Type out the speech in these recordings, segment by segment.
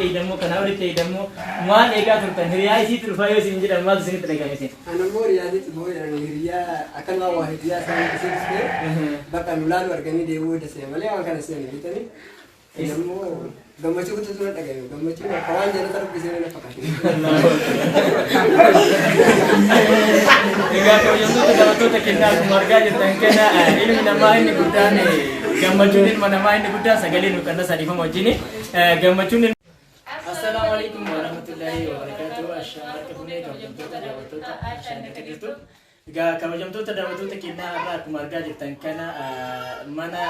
يدمو كنا ولت يدمو ما لقى ترتن هريا يصير ترفايو سنجد ما تسني تلاقي مثلا أنا مور يا ديت مور يعني هريا أكل ما واحد يا سامي كسير بقى نولاد ورجعني ديو دسيه ملي أنا كان سيني بيتني يدمو gamma cukup tu surat agak gamma cukup kawan jadi terus bisa nak pakai. Ega kau yang tu dapat tu tak kena keluarga je tangkena ini nama ini bukan ni gamma cunin mana nama ini bukan segalin bukan dah sari kamu jini gamma cunin. Assalamualaikum warahmatullahi wabarakatuh. Assalamualaikum warahmatullahi wabarakatuh. Assalamualaikum. Ega kau yang tu dapat tu tak kena keluarga je tangkena mana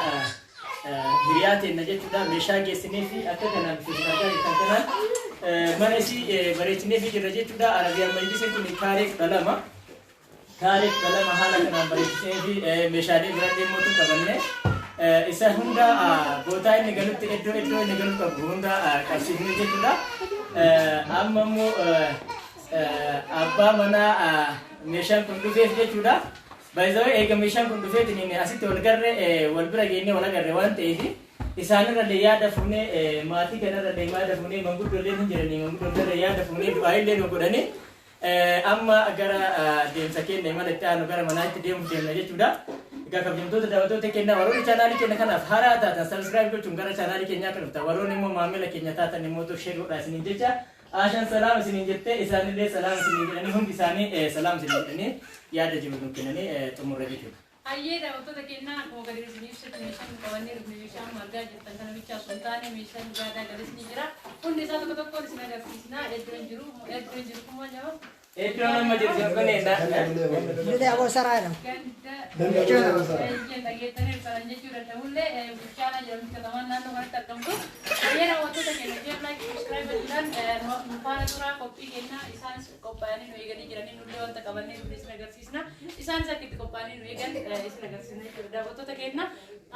هرياتي نجت دا مشاجي سنيفي أكدنا في النجار كنا مرسي بريتني في الرجيت دا عربية مجلس كل كارك دلما حالا كنا بريتني في مشاجي برادي موتو كبرنا إسا هندا بوتاي نقلت إدو نقلت كبهندا كاسين نجت دا أممو أبا منا مشان كندو في جت بايزاوي إيجا ميشان كنت فيه تنين أسيت والقرر والبرا جيني ولا قرر وان تيجي إسانة رليا دفوني ماتي كنا رليا دفوني مانغو دولين هنجرني مانغو دولين رليا دفوني دعائي لين وقراني أما أجرا ديم سكين نيمان التانو كرا منايت ديم نجى تودا إذا كبجم تودا دعوتو تكينا وروني channel كنا كنا فهرا تاتا subscribe كل تونغرا channel كنا كنا فتا وروني مو مامي لكينا تاتا نمو تو share راسني جيجا عشان سلام سنينجتة إسانة ليه سلام سنينجتني هم إسانة سلام سنينجتني يا رجيم ممكنني تمر رجيم. أيه ده وتو تكينا موجود رزنيش تمشان كوانير ميشان مرجع جدا كنا بيشان سلطاني ميشان جادا جالسني جرا كل نساء تكتب كل سنة جالسنا إدرين جرو كم جاوا إدرين ما جرو كنا إندا ده أبو سرايا كان ده جيتني كلامي جرا تقوله بيشان جالس كمان نانو هرت تكمل أيه ده وتو تكينا جيب لايك سبسكرايب بدلان مفانا ترى كوبي كنا إنسان كوباني نويجاني جراني نولي وانت كبرني بيسنا جالسنا إنسان ساكت كوباني نويجان إسنا جالسنا ده وتو تكينا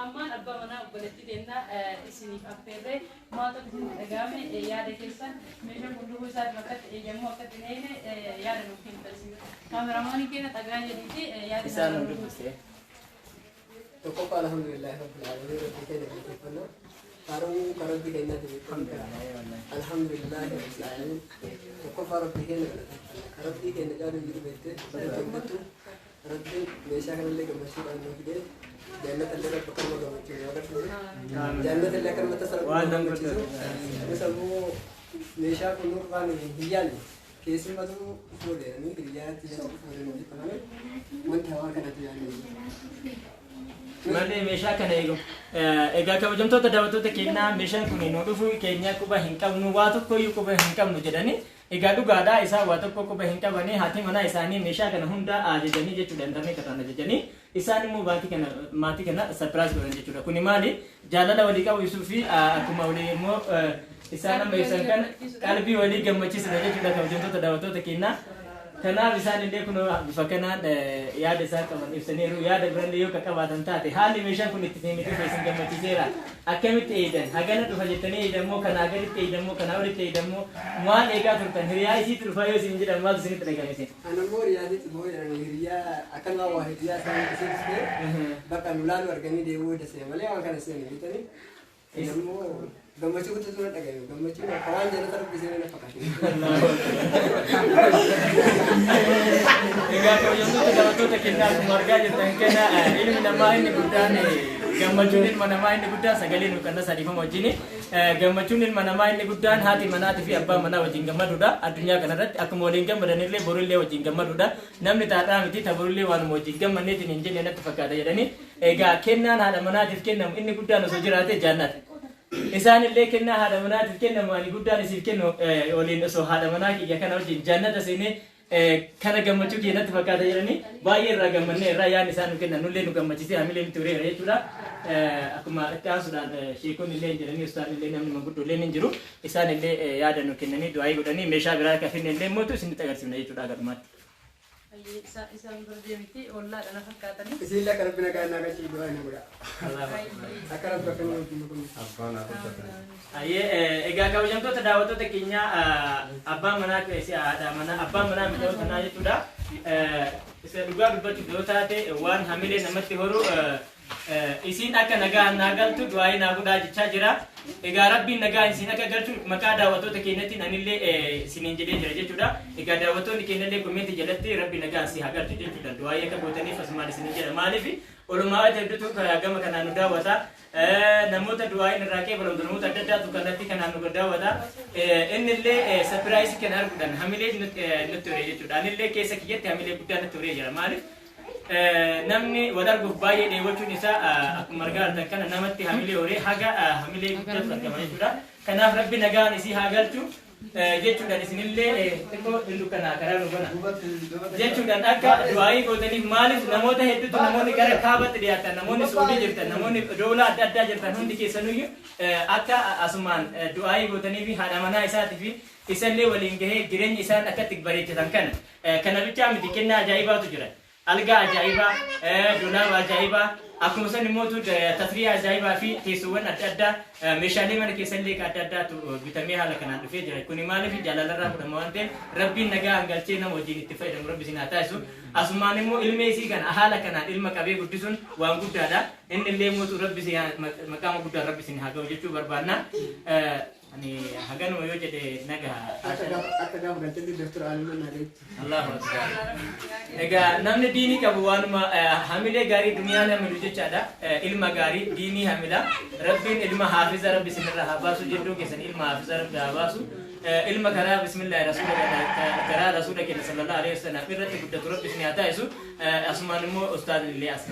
أما أبا منا وبلتي دينا إسني أفكره ما تكون أجامع يا دكتور ميشان كله سات وقت يجمع وقت دينه يا دكتور ترسيم كاميراماني كنا تجاني ديتي يا دكتور تقول الحمد لله رب العالمين رب كنا بنتكلم كارو دي كنا الحمد لله رب العالمين تقول رب كنا كارو دي كنا جالو يربيته تقول ربي ميشان كنا لك مشهور عنه كده جنة اللي رب كنا مجمع جنة اللي كنا متسرع مسمو ميشان كنا قاني هيال كيسي ما تو فوده يعني كريات تيجي فوده نودي كمان وانت هوا كنا تيجي مالي ميشان كنا يجو إذا كم تو تداوتو تكينا ميشان كوني نودو كينيا كوبا هنكام نواتو كويو كوبا هنكام نجداني إذا دو غادا إسا واتو كوبا هنكام بني هاتي منا إساني ميشان كنا هندا آجداني جتودن دمي كتانا جداني إساني مو باتي كنا ماتي كنا سرپرايز كورن جتودا كوني مالي جالالا وليكا ويسوفي أكما ولي مو إسانا ميشان كان قلبي ولي جمعتي سنجد جدا كم تو تداوتو تكينا كنا بيسان اللي كنا بفكنا يا دسا كمان إفسنيرو يا دبرن ليو ككباتن تاتي حالي ميشان كنت تسمي تفسين كم تجيرا أكمل تيجان هجنا تفجتني إذا مو كنا أجر تيجان مو كنا أول تيجان مو ما لقى ترتن هريا يصير ترفايو سنجد ما تسني تلاقي مثلا أنا مور يا ديت مور يعني هريا أكل ما واحد يا سامي كسير بقى نولاد ورجعني ديو دسيه ملي أنا كان سيني بيتني يدمو gamma cukup tu surat agak gamma cukup kawan jadi terus bisa nak pakai. Ega kau yang tu dapat tu terkena keluarga je tangkena ini nama ini bukan ni gamma cunin mana main ni bukan segalin bukan dah sari kamu jini gamma cunin mana main ni bukan hati mana hati abba mana wajin gamma duda adunya kana rat aku mau lingkam badanile borule wajin gamma duda namni tata miti taborule wan wajin gamma ni tin injil nak fakada jadi ega kenna hada mana hati kenna ini bukan sojirate jannat إنسان اللي كنا هذا مناطق كنا ما نقول ده نسيب كنا ولين سو هذا مناطق يا كنا وجين جنة سينه كنا جمع تشوكي نتفق هذا يعني باير رجع منه رأي إنسان كنا نولي نقام مجلسي عمله نتوري رأي تورا أكما كان سودان شيكون اللي نجرني أستاذ اللي نحن مقول اللي نجرو إنسان اللي يا دنو كنا ني دعاء قدني مشى برا كافين اللي موتو سنت أجر سنة تورا كرمات إسا برجيمتي والله أنا فكرتني Bismillah kalau bina kaya naga sih doa ini muda. Akarat bahkan mau tunggu. Aye, ega kau jam tu terdapat tu tekinya abang mana kesi ada mana abang mana minta tanah itu dah. Saya juga berbuat juga tadi wan hamilin nama tihoru isin akka nagaan naa galtu du'aayi naa godhaa jechaa jira. Egaa rabbiin nagaa isin akka galchu maqaa daawwattoota keenyatti anillee isiniin jedhee jira jechuudha. Egaa daawwattoonni keenyallee komeetii jalatti rabbi nagaan si haa galchu jechuudha. Du'aayi akka gootaniif asumaan isiniin jedha. Maaliif olumaa hedduutu gama kanaan nu daawwata. Namoota du'aayin irraa qeebalamtu namoota adda addaatu kanatti kanaan nu daawwata. Innillee sapiraayisii kana arguudhaan hamilee nutti horee jechuudha. Anillee keessa kiyyatti hamilee guddaa nutti horee jira. Maaliif namni wal arguuf baay'ee dheewachuun isaa akkuma argaa jirtan kana namatti hamilee horee haga hamilee guddaatu argama jechuudha. Kanaaf rabbi nagaan isii haa galchu jechuudhaan isinillee xiqqoo illu kanaa karaa nu gona jechuudhaan akka du'aayii gootaniif maaliif namoota hedduutu namoonni gara kaabatti dhiyaatan namoonni suudii jirtan namoonni doolaa adda addaa jirtan hundi keessanuyyuu akka asumaan du'aayii gootaniif haadha manaa isaatii fi isallee waliin gahee jireenya isaan akkatti bareechatan kana bichaa miti kennaa ajaa'ibaatu jira. Alga ajaa'ibaa, doolaara ajaa'ibaa, akkuma san immoo tasriyaa ajaa'ibaa fi teessoowwan adda addaa meeshaalee mana keessallee adda addaatu bitamee haala kanaan dhufee jira. Kuni maaliif jaalalarraa fudhama waan ta'eef rabbiin nagaa hangalchee nama wajjin itti fayyadamu rabbi isin haa taasisu. Asumaan immoo ilmee isii kana haala kanaan ilma qabee guddisuun waan guddaadha. Inni illee mootu rabbi maqaama guddaan rabbi isin haa ga'u jechuu barbaanna. Ani haganuma yoo jedhe nagaa. Akka gaafa galchatti Dr. Aliman Nadeetti. Allahu Akbar. Egaa namni diinii qabu waanuma hamilee gaarii duniyaan hamilu jechaadha. Ilma gaarii diinii hamila. Rabbiin ilma haafiza rabbi isinirraa haa baasu jedduu keessan ilma haafiza rabbi haa baasu. Ilma karaa bismillaahi karaa rasuula keenya sallallahu alaihi wasallam irratti guddatu rabbi isin haa taasisu. Asumaan immoo ustaadni illee as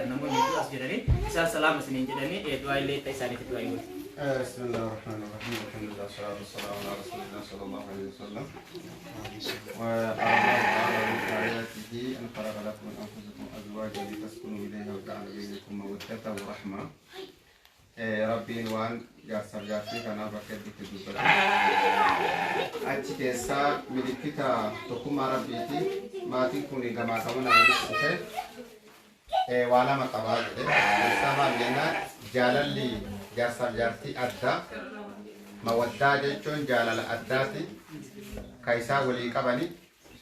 namoonni as jedhanii isaan salaama isiniin jedhanii du'aa illee itti isaaniitti du'aa himuuti. بسم الله الرحمن الرحيم والحمد لله والصلاة والسلام على رسول الله صلى الله عليه وسلم وقال الله تعالى من آياته أن خلق لكم من أنفسكم أزواجا لتسكنوا إليها وجعل بينكم مودة ورحمة ربي وان جاسر جاسي كان بكر بكذوبة أتكسا ملكتا تقوم ربيتي ما تكوني جماعة كمان على وانا ما قبل سما بينا جاللي جاسر جارتي أدى مودة جون جالل أداتي كيسا ولي كبني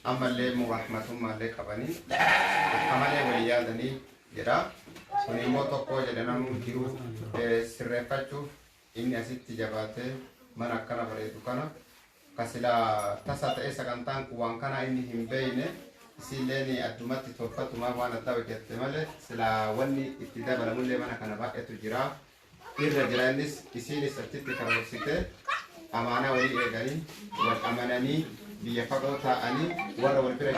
أما اللي مرحمة ما اللي كبني أما اللي وليادني جرا ونيمو تقوى جدنا نمكيرو سرفتشو إني أسيت جباته من أكنا بريدو كنا كسلا تسات إيسا كنتان كوان كنا إني هم بينه سيلني أدوماتي توفت ما وانا تاوي كتمله سلا وني ابتداء بلا مولي من أكنا باقي تجرا الرجلانس كسيني سرتيت كروسيته أمانة ولي إيجاني والأماناني بيفقط أني ورا والبرج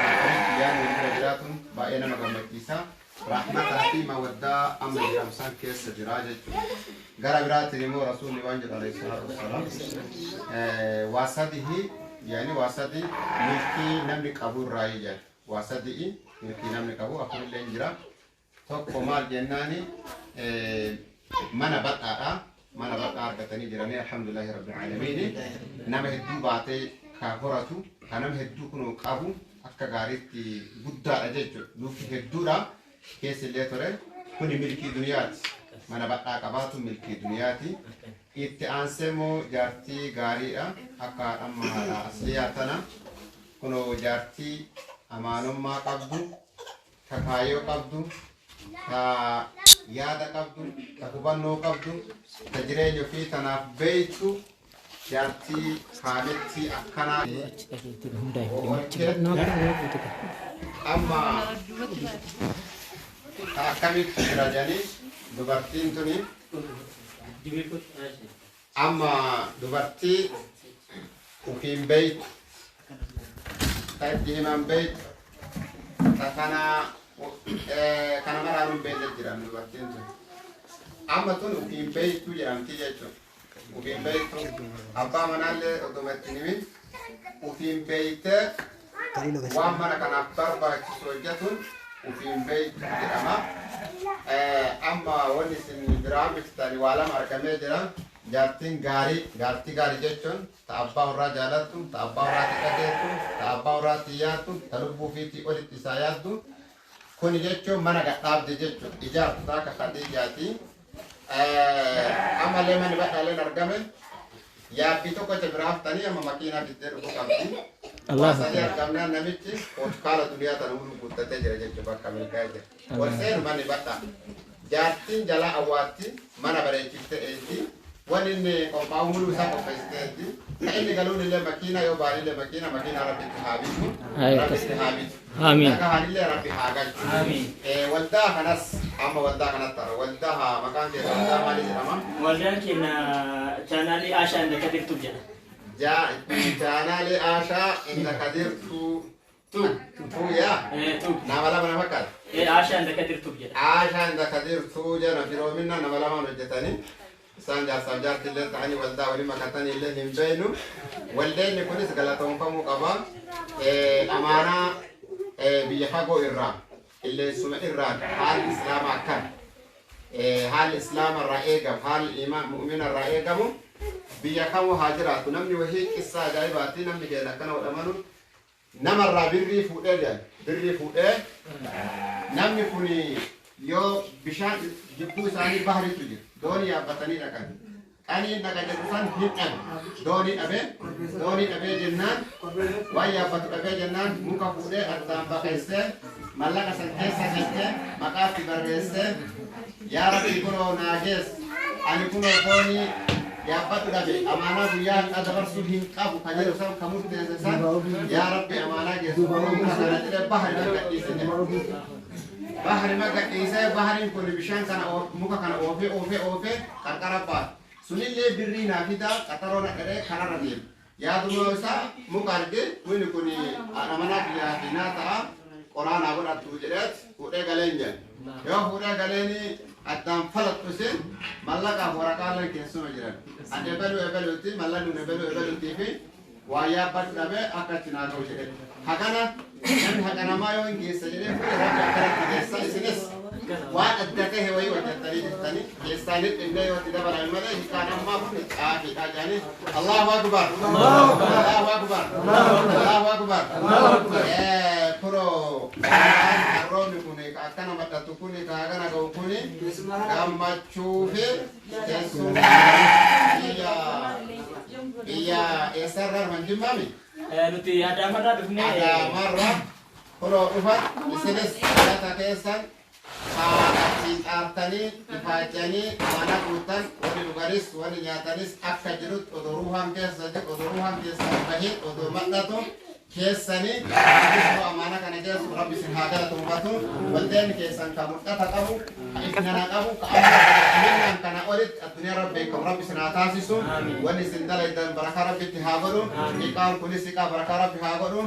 يعني والبرجات بأينا مجمع رحمة في مودة أمر رمسان كيس دراجة غير برات نمو رسول الله عليه الصلاة والسلام واسده يعني واسده ملكي نملك أبو رايجا واسده ملكي نملك أبو أقول لنجرا توقف مال جناني mana baqa argatanii jiranii alhamdulillahi rabbil alamin nama hedduu baatee kaafuratu kanam hedduu kun qabu akka gaariitti guddaadha jechuudha nuuf hedduudha keessillee ture kun milkii duniyaati mana baqa qabaatu milkii duniyaati itti aansee moo jaartii gaariidha akka amma asliyaa tana kun jaartii amaanummaa qabdu kakaayoo qabdu yaada qabdu takubannoo qabdu tajireenyo fi tanaaf beeytu jaartii haametti akkanaa amma akkamitti jira jedhanii dubartiin tuni amma dubartii ufiin beeytu itti himan beeytu takanaa kana maraan beeyte jiran dubartiin tun amma tun ufiin beeytu jedhamti jechuudha ufiin beeytu abbaa manaallee otomatti nimin ufiin beeyte waan mana kanaaf barbaachisu hojjetuun ufiin beeytu jedhama amma wanni isin biraa biftanii waa lama argamee jira jaartiin jaartii gaarii jechuun ta abbaa warraa jaalattu ta abbaa warraatti qajeeltu ta abbaa warraatti yaaddu ta lubbuu fiitii olitti isaa yaaddu kun jechuun mana gadhaabde jechuun ijaartu akka Khadiijaati ammallee manni badhaaleen argame yaabbii tokko biraaf tanii amma makiinaa bittee dhufu qabdi الله. وصلي كمنا نمشي وشكال الدنيا تنقول قطة تجري جت بقى من كاجة ورسين ماني بطة جاتين جلا أواتي mana bareechifte eeti waninni qophaa'uu isaa qopheessiteetti inni galuun illee makiina yoo baanillee makiina rabbitti haa bitu rabbitti haa bitu Amiin. akka haanillee rabbi haa galchu waldaa kanas amma waldaa kanatti tara waldaa haa maqaan keessa waldaa maali jedhama Waldaan keenya chaanaalii Aashaa Inda Kadirtu jedha. chaanaalii Aashaa Inda Kadirtu yaa nama lama nama fakkaata Aashaa Inda Kadirtu jedha. Aashaa Inda Kadirtu jedha firoomina nama lama hojjetanii isaan jaarsaaf jaartii illee ta'anii waldaa waliin makatanii illee hin beeknu waldeenni kunis galatoomfamuu qaba amaanaa biyya fagoo irraa illeensuma irraan haalli islaamaa akkan haalli islaama irraa eegamu haalli mu'mina irraa eegamu biyya kamuu haa jiraatu namni wahii qissaa ajaa'ibaatti namni keenya akkana godhamanu namarraa birrii fuudhee namni kun yoo bishaan jibbuu isaanii baharitu jiru doonii yaabbatanii dhaqan qaniin dhaqa jedhusan hin dhabe doonii dhabee jennaan waan yaabbatu dhabee jennaan muka fuudhee addaan baqeessee mallaqa san keessa jettee maqaatti barreessee yaa rabbi kunoo naagees ani kunoo doonii yaabbatu dhabe amaanaa guyyaa har'a dabarsuu hin qabu kan jedhu san kan murteesse san yaa rabbi amaanaa geessu muka kana jedhee bahari gadhiise bahari gadhiisee bahariin kun bishaan kana muka kana oofee qarqara baata sunillee birrii naa fidaa qaxaroo na dhadhee kanarra deema yaaduma isaa muka arge kuni kun amanaa biyyaa ta'a qoraanaa godhattu jedheet fuudhee galeen jedhe yoo fuudhee galeeni addaan falaxxuse mallaqaaf waraqaaleen keessuma jiran ati ebeluutti mallannuun ebeluutii fi waa yaabbatu dhabee akka achi naa ta'u jedhe hagana namni haganamaa yoo hin geessa jedhee fuudhee rabbi akkanatti geessa isinis waan adda ta'e wayii hojjettanii jirtanii keessaanii dhimma yoo itti dabalan malee hiikaan ammaa kun xaafiidha jedhanii Allahu akbar Allahu akbar Allahu akbar kunoo harroonni kun akkana madhattu kun kaagana ga'u kun gammachuu fi keessummaa biyya eessarraa dhufan jimmaami Nuti Adaamarraa dhufnee Adaamarraa kunoo dhufan isinis nyaata keessan haadhatiin xaartanii ifaajanii mana guutan wani dhuganis wani nyaatanis akka jirutti odoo ruuhaan keessa bahin odoo madhatu keessanii amaana kana keessu rabbi sin haa galatuufatu waldeen keessan ka mul'ata qabu ka ifnana qabu ka aminaan kana olitti addunyaa rabbi beekamu rabbi sin haa taasisu wani sin dalaydan barakaa rabbitti haa godhu iqaan kunis iqaa barakaa rabbi haa godhu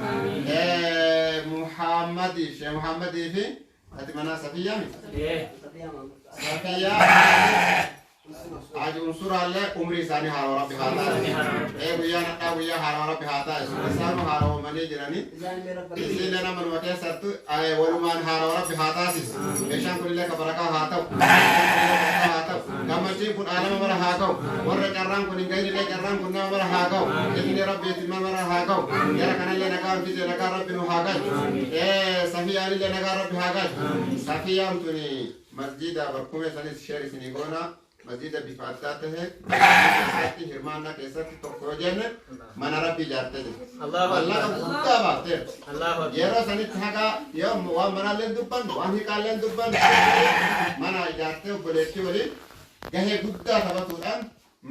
Sheekh Muhammadii fi ati mana Safiyaa mi? Safiyaa Aji unsuraalee umrii isaanii haaroo rabbi haa taasisu guyyaa nadhaa guyyaa haaroo rabbi haa taasisu isaanuu haaroomanii jiranii isiillee nama numa keessattu walumaan haaroo rabbi haa taasisu meeshaan kunillee ka barakaa haa ta'u gammachiin kun aalama mara haa ga'u warra carraan kun hin ga'inillee carraan kun nama mara haa ga'u inni rabbiitti mara haa ga'u jara kanallee nagaan fide nagaa rabbi nu haa galchu Safiyaanillee nagaa rabbi haa galchu Safiyaan tuni masjida barkumee sanis sheer isinii goona masjida bifa addaa ta'e keessatti hirmaannaa keessatti tokko yoo jenne mana rabbii ijaartee jirti. Mallaqa guddaa baafteerti. Yeroo sanitti haqa yoo waan manaalleen dubbannu waan hiiqaalleen dubbannu mana ijaartee obboleettii waliin gahee guddaa taphatuudhaan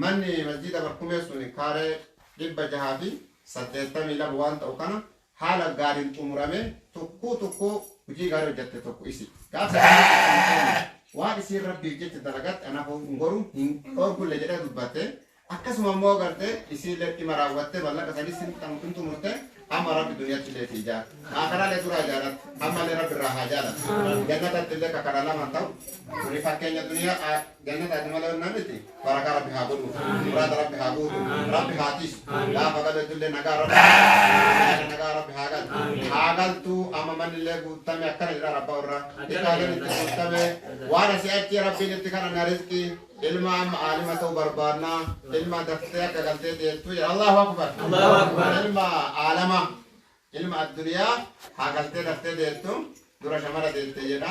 manni masjida barkumee sun kaaree 682 waan ta'u kana haala gaariin xumuramee tokko hojii gaarii hojjette tokko isi. Gaafa waan isiin rabbiif jecha dalagaatti ana goru hin dhorkulle jedhee dubbatte akkasuma immoo gartee isiillee dhima raawwattee mallaqa sadii sin xumurte amma rabbi duniyaatti illee ijaara akkanallee dura ijaarratti ammallee rabbi irraa haa jaalatu jannatatti illee kakadha lama ta'u kuni fakkeenya duniyaa jannataati malee namiti barakaa rabbi haa godhu muraada rabbi haa guutu rabbi haa tiisu gaafa galettu illee nagaa rabbi haa galtu amma manni illee guutame akkana jedha rabba irraa dhiqaaleen itti guutame waan asii achi rabbiin itti kana rizqii ilma amma aalima ta'uu barbaadnaa ilma daftee akka galtee deettu jedha Allahu akbar ilma aalama ilma addunyaa haa galtee daftee deettu dura shamara deettee jedha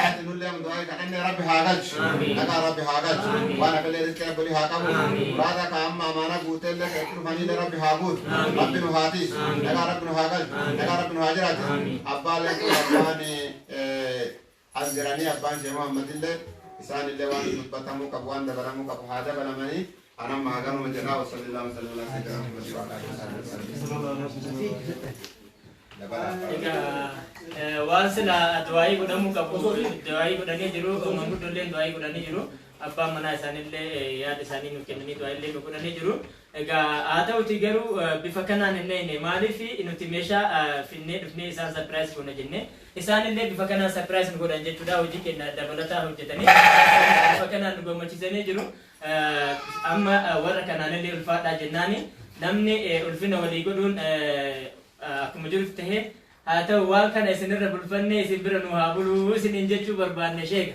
ati nullee amdu'aa kadhannee rabbi haa galchu nagaa rabbi haa galchu waan afilee rizqii rabbi haa qabu muraada ka amma amaana guutu بوتيل لك كل فاني لرب هابوت رب نهاتيس نجا رب نهاجل نجا رب نهاجرات أبا لك أباني أزراني أبان جماعة محمد الله إنسان اللي وان بتمو كبوان دبرمو كبهذا بلامني أنا ما أقول مجنا وصلى الله وسلم على سيدنا محمد وعلى آله وصحبه waan sila du'aayi godhamu qabu du'aayi godhanii jiru manguddooleen du'aayi godhanii jiru abbaan manaa isaanillee yaada isaanii nuuf kennanii du'aayillee nu godhanii jiru egaa haa ta'uti garuu bifa kanaan hin neene maaliif nuti meeshaa finnee dhufnee isaan sarpiraayis goona jennee isaanillee bifa kanaan sarpiraayis nu godhan jechuudha hojii kenna dabalataa hojjetanii bifa kanaan nu gammachiisanii jiru amma warra kanaanillee ulfaadhaa jennaani namni ulfina walii godhuun akkuma jirutti tahee haa ta'u waan kana isinirra bulfannee isin bira nu haa buluu isiniin jechuu barbaanne sheeka.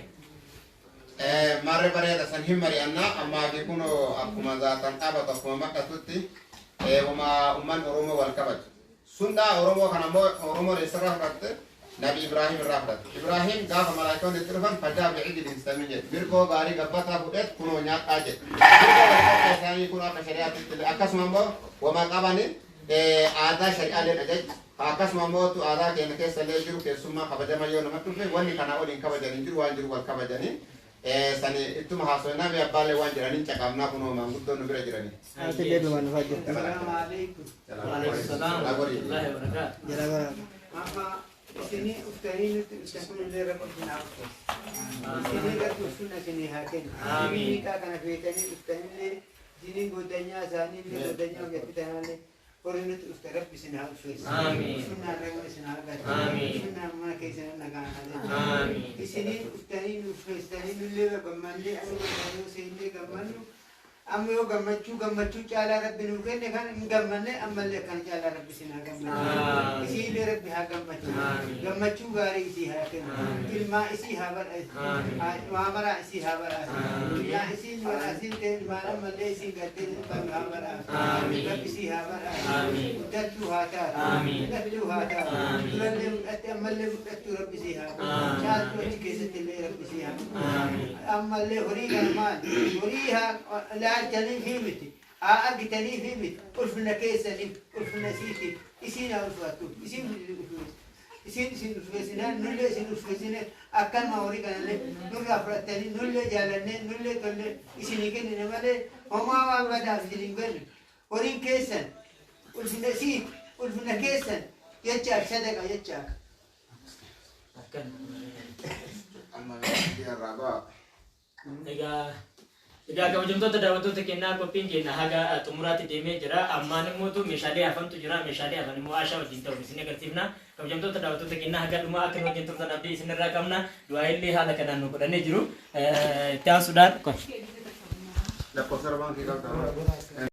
Marre bareeda san hin mari'annaa ammaa fi kun akkuma zaatan dhaabatu akkuma makkatutti umman Oromoo wal kabaju. Sundaa Oromoo kana immoo Oromoo eessarraa fudhatte Nabi Ibrahim irraa fudhatte. Ibrahim gaafa malaayikoonni itti dhufan fajjaa bi'ijil hinsamin jedhe. Birkoo gaarii gabbataa fudheet kunoo nyaadhaa jedhe. Birkoo walqoqqee isaanii kun akka shari'aatti akkasuma immoo wama qabani aadaa shari'aalee dhagaj akkasuma immoo aadaa keenya keessa illee jiru keessummaa kabajama yoo namatti dhufe wanni kanaa waliin kabajanii jiru waan jiru wal kabajanii sani ittuma haasofnaa mi abbaalee waan jiraniin caqabnaa kunoo maanguddoon nu bira jiranii. Ati deebi'u waan fajjate. Assalamualaikum. Jala bara. Sini uftani nuti uftani le rakot bina ufta. Sini kat ufuna sini haken. Sini ka kana fetani uftani le sini godanya sani le godanya ke pitana le. Orang itu ustaz bisa nak usus. Amin. Sunnah rakyat bisa nak gat. Amin. Sunnah mana kisah nak gat. Amin. Di sini ustaz ini usus tadi dulu gambarnya, aku gambarnya sini gambarnya. Amyo gambarnya cala Rabbi nuken kan gambarnya amalnya kan cala Rabbi sini gambarnya. Isi le Rabbi ha gambarnya gari isi haken. Ilma isi habar. Mamara isi habar. Ya isi mara isi mara malle isi gatte habar. Rabbi isi habar. Udatu hata. Udatu hata. Lalle amalle udatu Rabbi isi habar. Chaatu kese tele Rabbi isi habar. Amalle hori galman. Hori ha la jani himiti. Agitani himit. Ulfna kesani. Ulfna siti. Isina ulfatu. Isin isin ufesina nulle isin ufesina akan maori kanale nulle afratani nulle jalanne nulle tolle isini kenne male homa wa wada filingel orin kesan ulfina sit ulfina kesan yacha sadaka yacha Akan. Amma dia raga. Egaa kabajamtoota daawwattoota kennaa qophiin keenya haga xumuraatti deemee jira. Ammaan immoo meeshaalee hafantu jira. Meeshaalee hafan immoo ashaa wajjin ta'u isin agarsiifna. Kabajamtoota daawwattoota kennaa haga dhumaa akka wajjin turtan abdii isinirraa qabna. Du'aa illee haala kanaan nu godhannee jiru. Itti aansuudhaan. La cosa roban que